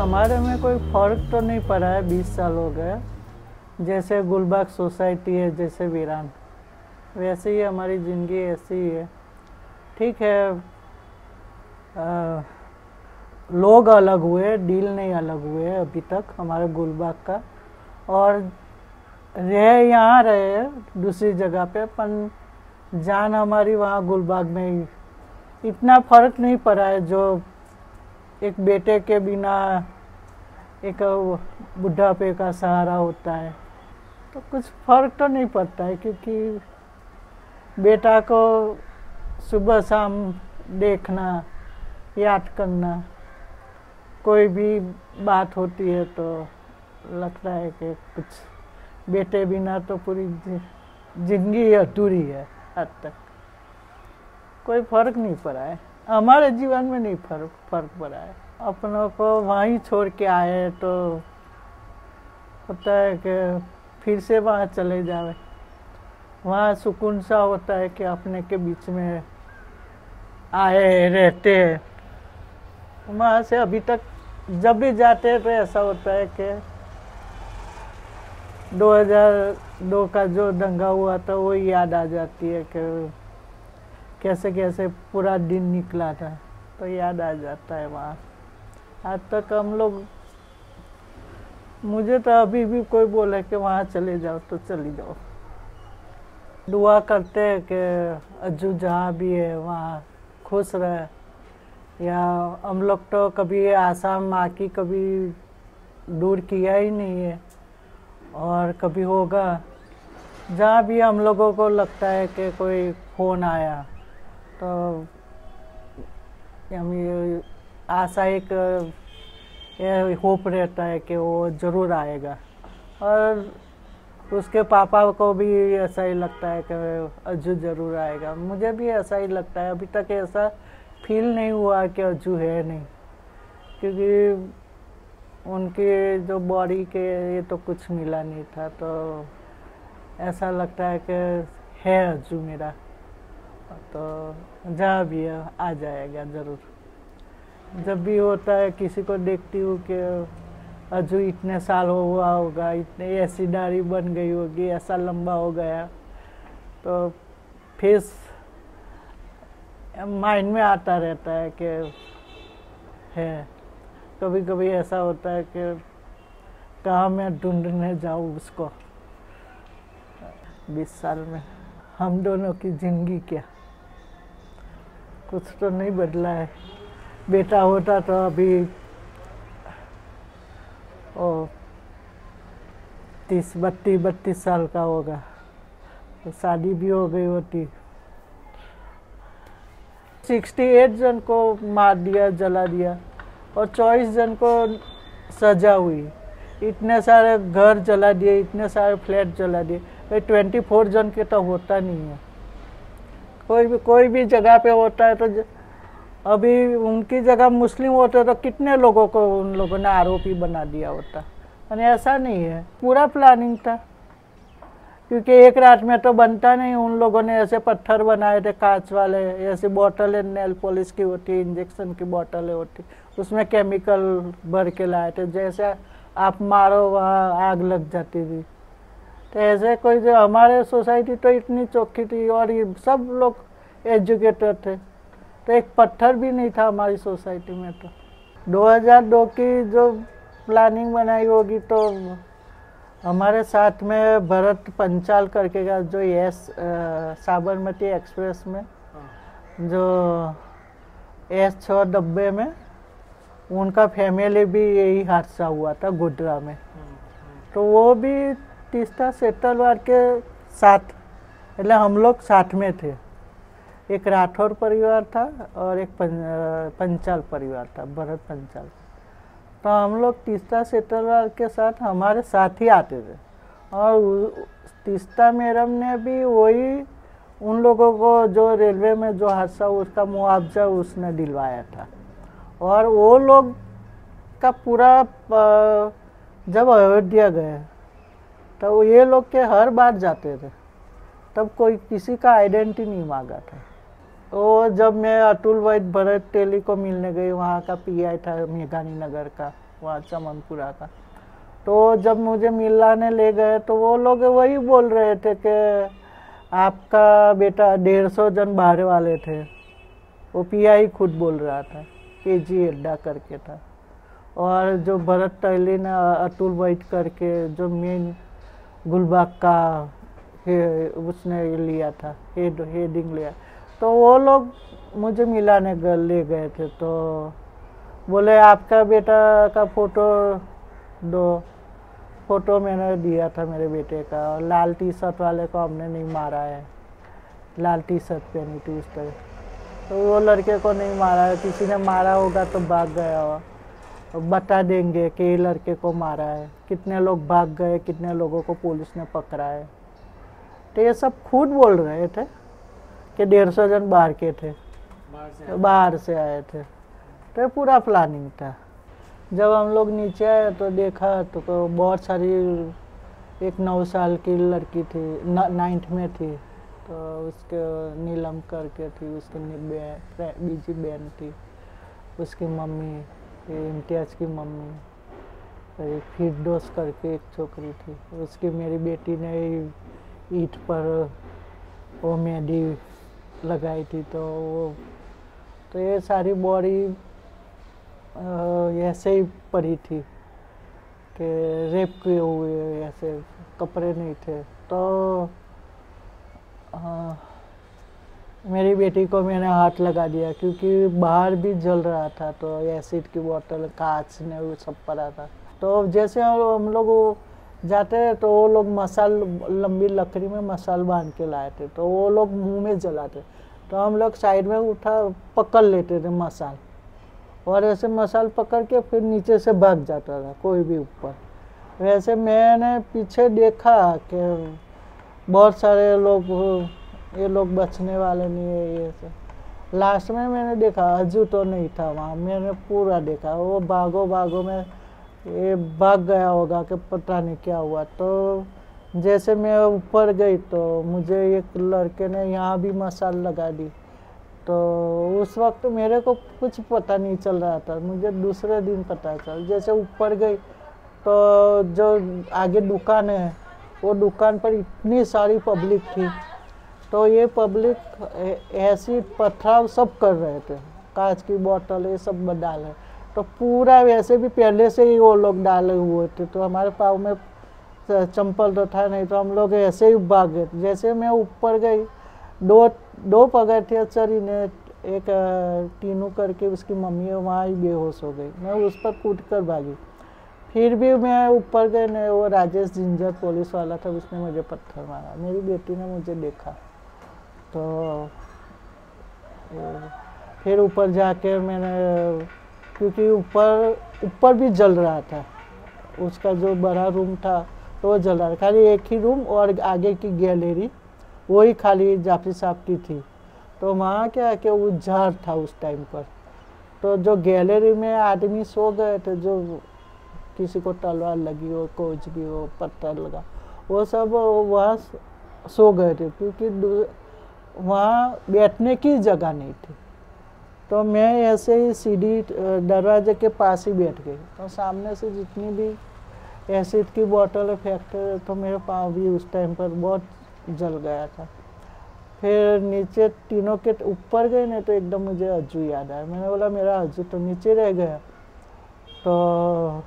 हमारे में कोई फर्क तो नहीं पड़ा है, 20 साल हो गए। जैसे गुलबाग सोसाइटी है, जैसे वीरान, वैसे ही हमारी ज़िंदगी ऐसी ही है। ठीक है, लोग अलग हुए, डील नहीं अलग हुए अभी तक हमारे गुलबाग का, और रहे यहाँ रहे दूसरी जगह पे, पर जान हमारी वहाँ गुलबाग में ही। इतना फर्क नहीं पड़ा है जो एक बेटे के बिना एक बुढ़ापे का सहारा होता है, तो कुछ फर्क तो नहीं पड़ता है, क्योंकि बेटा को सुबह शाम देखना, याद करना, कोई भी बात होती है तो लगता है कि कुछ बेटे बिना तो पूरी जिंदगी अधूरी है। आज तक कोई फर्क नहीं पड़ा है, हमारे जीवन में नहीं फर्क पड़ा है। अपनों को वहीं छोड़ के आए तो होता है कि फिर से वहाँ चले जावे, वहाँ सुकून सा होता है कि अपने के बीच में आए रहते हैं। वहाँ से अभी तक जब भी जाते हैं तो ऐसा होता है कि 2002 का जो दंगा हुआ था वो याद आ जाती है कि कैसे कैसे पूरा दिन निकला था, तो याद आ जाता है वहाँ। आज तक हम लोग, मुझे तो अभी भी कोई बोले कि वहाँ चले जाओ तो चली जाओ। दुआ करते हैं कि अज्जू जहाँ भी है वहाँ खुश रहे, या हम लोग तो कभी आसाम माँ की कभी दूर किया ही नहीं है, और कभी होगा। जहाँ भी हम लोगों को लगता है कि कोई फ़ोन आया तो हमें आशा, एक होप रहता है कि वो ज़रूर आएगा, और उसके पापा को भी ऐसा ही लगता है कि अज्जू ज़रूर आएगा। मुझे भी ऐसा ही लगता है, अभी तक ऐसा फील नहीं हुआ कि अज्जू है नहीं, क्योंकि उनके जो बॉडी के ये तो कुछ मिला नहीं था, तो ऐसा लगता है कि है अज्जू मेरा, तो जहाँ भी है आ जाएगा ज़रूर। जब भी होता है किसी को देखती हूँ कि अज्जू इतने साल हुआ होगा, इतने ऐसी दाढ़ी बन गई होगी, ऐसा लंबा हो गया, तो फेस माइंड में आता रहता है कि है। कभी कभी ऐसा होता है कि कहाँ मैं ढूंढने जाऊँ उसको। 20 साल में हम दोनों की ज़िंदगी क्या, कुछ तो नहीं बदला है। बेटा होता तो अभी 32 साल का होगा, तो शादी भी हो गई होती। 68 जन को मार दिया, जला दिया, और 24 जन को सजा हुई। इतने सारे घर जला दिए, इतने सारे फ्लैट जला दिए। भाई 24 जन के तो होता नहीं है, कोई भी जगह पे होता है। तो अभी उनकी जगह मुस्लिम होते तो कितने लोगों को उन लोगों ने आरोपी बना दिया होता, और ऐसा नहीं है, पूरा प्लानिंग था। क्योंकि एक रात में तो बनता नहीं, उन लोगों ने ऐसे पत्थर बनाए थे कांच वाले, ऐसे बोतलें नेल पॉलिश की होती, इंजेक्शन की बोतलें होती, उसमें केमिकल भर के लाए थे, जैसे आप मारो वहाँ आग लग जाती थी। तो ऐसे कोई, जो हमारे सोसाइटी तो इतनी चौखी थी, और ये सब लोग एजुकेटेड थे, तो एक पत्थर भी नहीं था हमारी सोसाइटी में। तो 2002 की जो प्लानिंग बनाई होगी, तो हमारे साथ में भरत पंचाल करके का, जो साबरमती एक्सप्रेस में जो S6 डब्बे में, उनका फैमिली भी यही हादसा हुआ था गोधरा में। तो वो भी तीस्ता सेटलवार के साथ, मतलब हम लोग साथ में थे। एक राठौर परिवार था और एक पंचाल परिवार था, भरत पंचाल। तो हम लोग तीस्ता सेटलवार के साथ हमारे साथ ही आते थे, और तीस्ता मैडम ने भी वही उन लोगों को जो रेलवे में जो हादसा उसका मुआवजा उसने दिलवाया था। और वो लोग का पूरा, जब अयोध्या गए तो ये लोग के हर बार जाते थे, तब कोई किसी का आइडेंटिटी नहीं मांगा था। वो जब मैं अतुल वैद्य भरत टेली को मिलने गई, वहाँ का PI था मेघानी नगर का, वहाँ चमनपुरा का। तो जब मुझे मिलाने ले गए तो वो लोग वही बोल रहे थे कि आपका बेटा 150 जन बाहर वाले थे। वो पीआई खुद बोल रहा था, केजी अड्डा करके था। और जो भरत टैली ने अतुल वैद करके जो मेन गुलबाग का उसने लिया था, हेडिंग लिया। तो वो लोग मुझे मिलाने ले गए थे। तो बोले आपका बेटा का फोटो दो। फोटो मैंने दिया था मेरे बेटे का। लाल टी शर्ट वाले को हमने नहीं मारा है, लाल टी शर्ट पहनी थी उस तरह। तो वो लड़के को नहीं मारा है, किसी ने मारा होगा तो भाग गया होगा। तो बता देंगे कि ये लड़के को मारा है, कितने लोग भाग गए, कितने लोगों को पुलिस ने पकड़ा है। तो ये सब खुद बोल रहे थे कि 150 जन बाहर के थे, बाहर से आए थे। तो पूरा प्लानिंग था। जब हम लोग नीचे आए तो देखा तो बहुत सारी, एक 9 साल की लड़की थी, 9th में थी। तो उसके नीलम करके थी, उसकी बीजी बहन थी, उसकी मम्मी, इम्तियाज़ की मम्मी, एक फिरदौस करके एक छोकरी थी, उसकी मेरी बेटी ने ईंट पर वो मेहंदी लगाई थी। तो ये सारी बॉडी ऐसे ही पड़ी थी कि रेप किए हुए, ऐसे कपड़े नहीं थे। तो मेरी बेटी को मैंने हाथ लगा दिया क्योंकि बाहर भी जल रहा था। तो एसिड की बोतल, कांच ने वो सब पड़ा था। तो जैसे हम लोग जाते हैं तो वो लोग मसाल, लंबी लकड़ी में मसाल बांध के लाए थे। तो वो लोग मुंह में जलाते, तो हम लोग साइड में उठा पकड़ लेते थे मसाल, और ऐसे मसाल पकड़ के फिर नीचे से भाग जाता था कोई भी ऊपर। वैसे मैंने पीछे देखा कि बहुत सारे लोग, ये लोग बचने वाले नहीं है ये सब। लास्ट में मैंने देखा अजू तो नहीं था वहाँ, मैंने पूरा देखा। वो भागो में ये भाग गया होगा कि पता नहीं क्या हुआ। तो जैसे मैं ऊपर गई तो मुझे एक लड़के ने यहाँ भी मसाल लगा दी। तो उस वक्त मेरे को कुछ पता नहीं चल रहा था, मुझे दूसरे दिन पता चल। जैसे ऊपर गई तो जो आगे दुकान है, वो दुकान पर इतनी सारी पब्लिक थी। तो ये पब्लिक ऐसी पथराव सब कर रहे थे, कांच की बोतल ये सब डाले। तो पूरा वैसे भी पहले से ही वो लोग डाले हुए थे। तो हमारे पाँव में चंपल तो था नहीं, तो हम लोग ऐसे ही भाग गए। जैसे मैं ऊपर गई, दो पगथिया चढ़ी ने, एक टीनू करके उसकी मम्मी है, वहाँ ही बेहोश हो गई। मैं उस पर कूद कर भागी। फिर भी मैं ऊपर गए ने, वो राजेश जिंजर पुलिस वाला था, उसने मुझे पत्थर मारा। मेरी बेटी ने मुझे देखा। तो फिर ऊपर जाके मैंने, क्योंकि ऊपर भी जल रहा था, उसका जो बड़ा रूम था तो वो जल रहा था। खाली एक ही रूम और आगे की गैलरी वही खाली जाफरी साहब की थी। तो वहाँ क्या कि उजाड़ था उस टाइम पर। तो जो गैलरी में आदमी सो गए थे, जो किसी को तलवार लगी हो, कोच भी हो, पत्थर लगा, वो सब वहाँ सो गए थे, क्योंकि वहाँ बैठने की जगह नहीं थी। तो मैं ऐसे ही सीढ़ी दरवाजे के पास ही बैठ गई। तो सामने से जितनी भी एसिड की बोतल फेंकते, तो मेरे पाँव भी उस टाइम पर बहुत जल गया था। फिर नीचे तीनों के ऊपर गए ना, तो एकदम मुझे अज्जू याद आया। मैंने बोला मेरा अज्जू तो नीचे रह गया। तो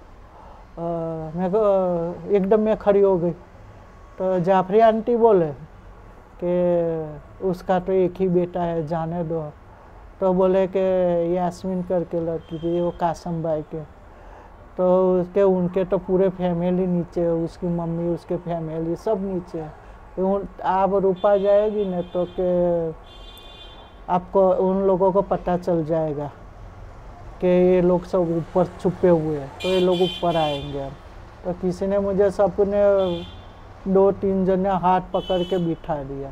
मेरे को एकदम मैं खड़ी हो गई। तो जाफरी आंटी बोले कि उसका तो एक ही बेटा है, जाने दो। तो बोले कि यास्मीन करके लड़की थी, वो कासम भाई के, तो उनके तो पूरे फैमिली नीचे है, उसकी मम्मी, उसके फैमिली सब नीचे है। आप रुपा जाएगी ना तो कि आपको उन लोगों को पता चल जाएगा कि ये लोग सब ऊपर छुपे हुए हैं, तो ये लोग ऊपर आएंगे। तो किसी ने मुझे, सबने 2-3 जन ने हाथ पकड़ के बिठा दिया।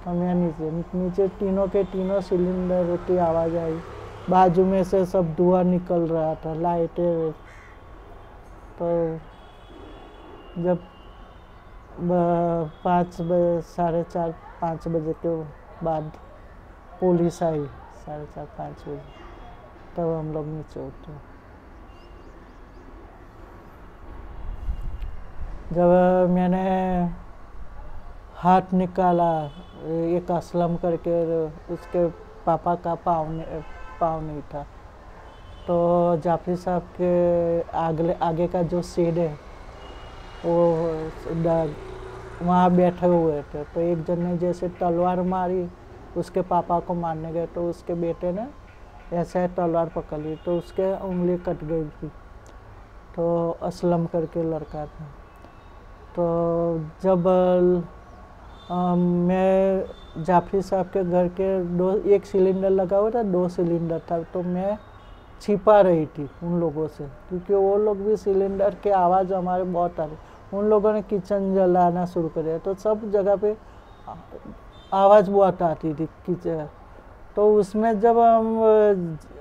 तो मैं नीचे तीनों के तीनों सिलेंडर की आवाज़ आई, बाजू में से सब धुआं निकल रहा था, लाइटें। तो जब 5 बजे, 4:30-5 बजे के बाद पुलिस आई, 4:30-5 बजे, तब हम लोग नीचे उतरे। जब मैंने हाथ निकाला, एक असलम करके उसके पापा का पाँव नहीं था, तो जाफरी साहब के आगे का जो सीट है वो वहाँ बैठे हुए थे। तो एक जन ने जैसे तलवार मारी, उसके पापा को मारने गए, तो उसके बेटे ने ऐसे तलवार पकड़ ली, तो उसके उंगली कट गई थी। तो असलम करके लड़का था। तो जब मैं जाफरी साहब के घर के एक सिलेंडर लगा हुआ था, 2 सिलेंडर था, तो मैं छिपा रही थी उन लोगों से, क्योंकि वो लोग भी सिलेंडर के आवाज़ हमारे बहुत आ रही। उन लोगों ने किचन जलाना शुरू कर दिया, तो सब जगह पे आवाज़ बहुत आती थी किचन। तो उसमें जब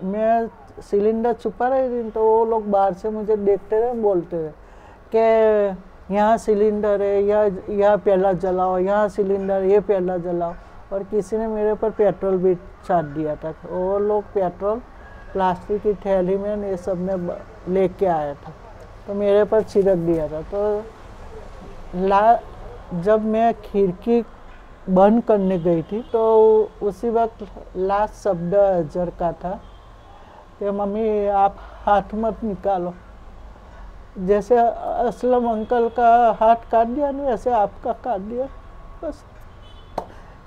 मैं सिलेंडर छुपा रही थी, तो वो लोग बाहर से मुझे देखते रहे, बोलते रहे कि यहाँ सिलेंडर है, यहाँ प्याला जलाओ, यहाँ सिलेंडर, ये प्याला जलाओ। और किसी ने मेरे पर पेट्रोल भी छाट दिया था। वो लोग पेट्रोल प्लास्टिक की थैली में ये सब में लेके आया था, तो मेरे पर छिड़क दिया था। तो जब मैं खिड़की बंद करने गई थी, तो उसी वक्त लास्ट शब्द अजहर का था कि मम्मी आप हाथ मत निकालो। जैसे असलम अंकल का हाथ काट दिया ना, वैसे आपका काट दिया, बस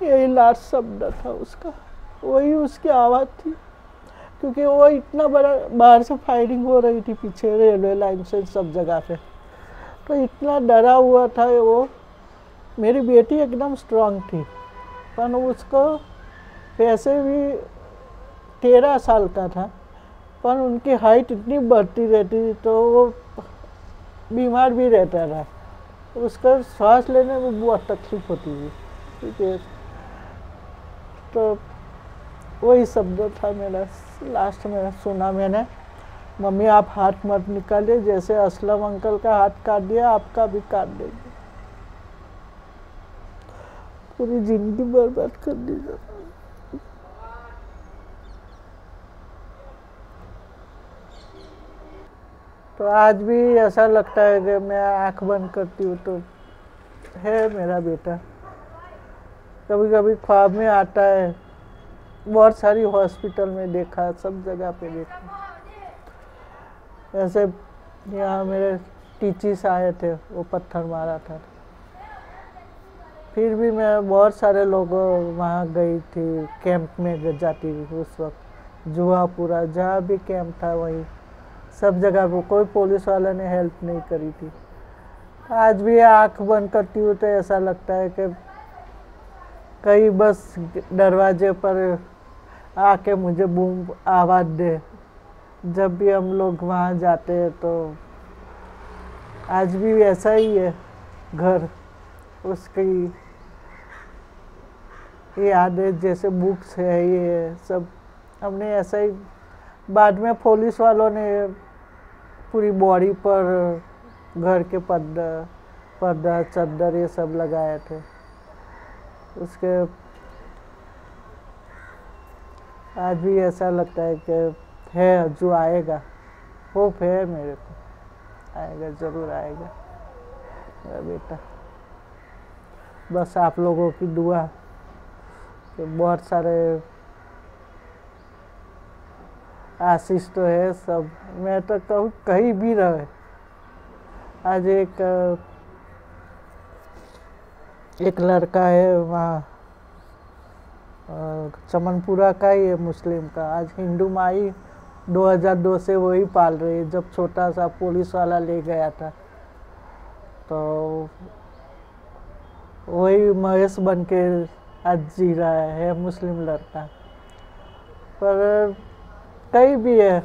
यही लास्ट शब्द था उसका, वही उसकी आवाज़ थी। क्योंकि वो इतना बड़ा, बाहर से फायरिंग हो रही थी पीछे रेलवे लाइन से सब जगह पे, तो इतना डरा हुआ था वो। मेरी बेटी एकदम स्ट्रांग थी, पर उसको वैसे भी 13 साल का था, पर उनकी हाइट इतनी बढ़ती रहती थी, तो वो बीमार भी रहता था। उसका सांस लेने में बहुत तकलीफ होती थी, ठीक है। तो वही शब्द था मेरा लास्ट में सुना मैंने, मम्मी आप हाथ मत निकालिए, जैसे असलम अंकल का हाथ काट दिया आपका भी काट देंगे। पूरी जिंदगी बर्बाद कर दी। तो आज भी ऐसा लगता है कि मैं आंख बंद करती हूँ तो है मेरा बेटा। कभी कभी ख्वाब में आता है, बहुत सारी हॉस्पिटल में देखा, सब जगह पे देखा। ऐसे यहाँ मेरे टीचर्स आए थे, वो पत्थर मारा था, फिर भी मैं बहुत सारे लोगों वहाँ गई थी, कैंप में जाती थी उस वक्त, जुआपुरा जहाँ भी कैंप था वहीं सब जगह पे कोई पुलिस वाला ने हेल्प नहीं करी थी। आज भी आंख बंद करती हूँ तो ऐसा लगता है कि कहीं बस दरवाजे पर आके मुझे बूम आवाज़ दे। जब भी हम लोग वहाँ जाते हैं तो आज भी ऐसा ही है घर, उसकी यादें जैसे बुक्स है, ये सब हमने ऐसा ही। बाद में पुलिस वालों ने पूरी बॉडी पर घर के पर्दा चद्दर ये सब लगाए थे। उसके आज भी ऐसा लगता है कि है जो आएगा, होप है मेरे को, आएगा, ज़रूर आएगा मेरा बेटा। बस आप लोगों की दुआ कि बहुत सारे आशीष तो है सब। मैं तो कहूँ कहीं भी रहे। आज एक लड़का है वहाँ चमनपुरा का ही है, मुस्लिम का, आज हिंदू माई 2002 से वही पाल रही है। जब छोटा सा पुलिस वाला ले गया था तो वही महेश बन के आज जी रहा है, मुस्लिम लड़का। पर कहीं भी है,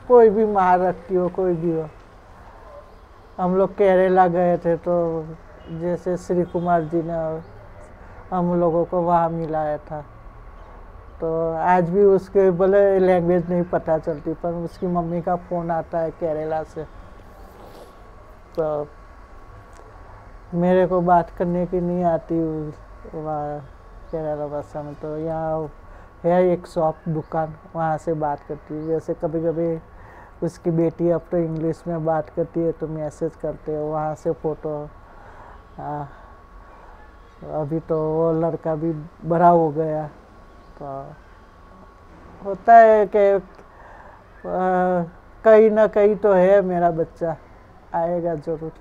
कोई भी महारथी हो, कोई भी हो। हम लोग केरला गए थे तो जैसे श्री कुमार जी ने हम लोगों को वहाँ मिलाया था, तो आज भी उसके भले लैंग्वेज नहीं पता चलती, पर उसकी मम्मी का फ़ोन आता है केरला से, तो मेरे को बात करने की नहीं आती वहाँ केरला भाषा में। तो यहाँ है एक शॉप, दुकान, वहाँ से बात करती हूँ। वैसे कभी कभी उसकी बेटी अब तो इंग्लिश में बात करती है तो मैसेज करते हो, वहाँ से फ़ोटो। अभी तो वो लड़का भी बड़ा हो गया, तो होता है कि कहीं ना कहीं तो है मेरा बच्चा, आएगा ज़रूर।